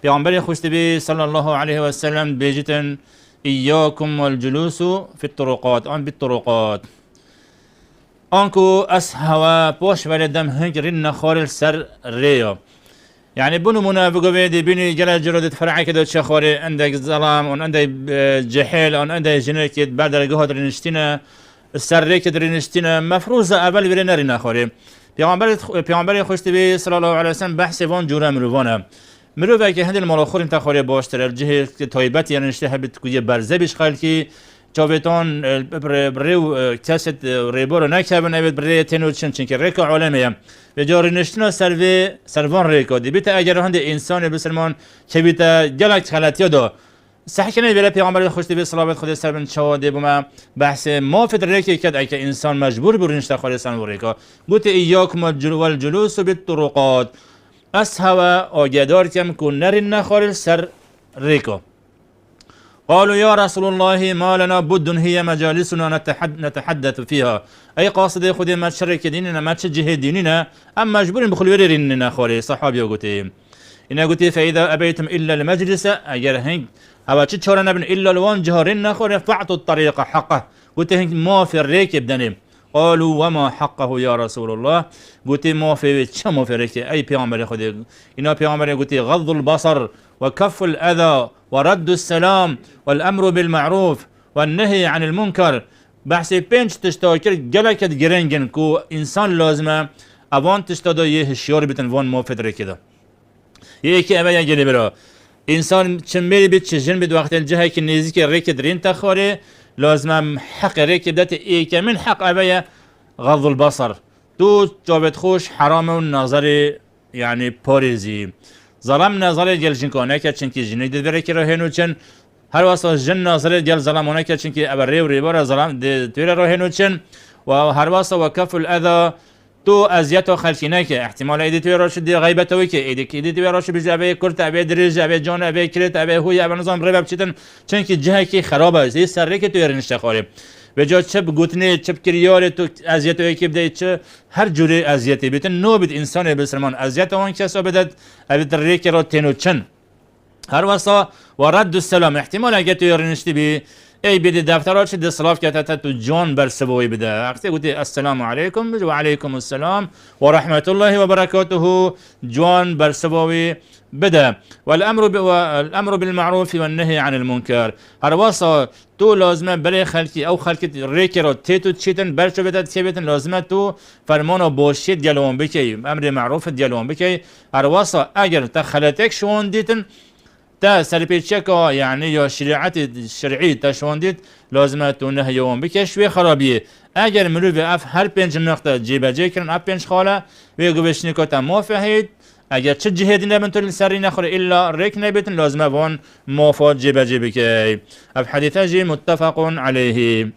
پیامبر خوشتبی صلی الله علیه و سلم بیجتن ایاکم والجلوس فی الطرقات آن بالطرقات آنکو اس هوا پوش ولدم هنگ رن خارل سر ريو يعني بنو منافقو بيدي بيني جل جرودة فرعي كده تشخوري عندك ظلام وعندك جحيل وعندك جنكت بعد رجوه درينشتنا السر كده درينشتنا مفروضة قبل برينا رينا خوري پیامبر خوشتبی صلی الله علیه و سلم بحث وان جوره مروانه مروه که هندل مال انت خوری باشتر الجه تایبت یعنی نشته بت کوی برزه بیش خالکی چاوتان بريو كاسد ريبورو نكتب نبيت بري تنو تشن که ريكو عالمية بجاري نشتنا سرفان ريكو دي بيتا اگر هند انسان بسلمان که بيتا جلك خلاتيا دا صحيح کنه بلا پیغمبر خوشتبی صلوات خدا سر بن شواده بما بحث ما فت ريكي كد اگه انسان مجبور بر نشته خالي سن ريكو قلت اياكم والجلوس بالطرقات اس هوا آگدار کم کن نرین خالي سر ريكو قالوا يا رسول الله ما لنا بد هي مجالسنا نتحدث فيها اي قاصد خود ما شرك ديننا ما تشجه ديننا ام مجبور بخل وريرنا خوري صحابي قلت ان قلت فاذا ابيتم الا المجلس اجر هنگ او چه چورنا بن الا الوان جهرنا خوري فاعطوا الطريق حقه قلت هنگ ما في الريكب دني قالوا وما حقه يا رسول الله قلت ما في چه ما في ريكب اي پیغمبر خود اینا پیغمبر قلت غض البصر وكف الاذى ورد السلام والامر بالمعروف والنهي عن المنكر بحث پنج تشتاکر گلکت گرنگن کو انسان لازمه اوان تشتادا یه هشیار بیتن وان موفد رکده یکی اوه گلی برا انسان چن میری بیت چجن بید وقت الجهه که نیزی که رکد رین تخواره لازمه حق رکد دات ایک من حق اوه غض البصر تو جابت خوش حرام و نظر يعني پارزی ظلم نظر جل جنکانه که چنکی جنی دید بره که راهنو چن هر واسه جن نظر جل ظلمانه که چنکی ابر ریو ریبار ظلم تویر راهنو چن و هر واسه وکف الاذى تو اذیت خلقینه که احتمال ایدی توی راش دی غیبت وی که ایدی توی راش بجابه کرت ابی درج ابی جان ابی کرت ابی هوی ابی نظام ریب چتن چنکی جهه کی خرابه است سر که توی رنشته خاره به جا چپ گوتنه چپ کریار تو اذیت وی که بده چه هر جوری اذیتی بیت نو بیت انسان بسلمان اذیت اون کسا بدد ابی در که را تنو چن هر واسه و رد السلام احتمال اگه تو رنشتی بی ای بده دفترات شد صلاف که تا تو جان بر سبوی بده وقتی گفتی السلام علیکم و علیکم السلام و رحمت الله و برکاته جان بر سبوی بده والامر بالمعروف والنهي عن المنكر هر واسه تو لازمه برای خلقی او خلقی ریک را تیتو چیتن برچو بدد که بیتن لازمه تو فرمان باشید دیالوان بکی امر معروف دیالوان بکی هر واسه اگر تخلتک شون دیتن تا سرپیچک یعنی یا شریعت شرعی تا شون دیت لازمه تو نهیوان بکی شوی خرابیه اگر مروی اف هر پنج نقطه جیبه جی کرن اف پنج خاله وی گوشنی که تا موافقید اگر چه جهدی نبن تو سری نخوره الا ریک نبیتن لازمه وان موافقت جیبه جیبه که اف حدیثه جی متفق علیه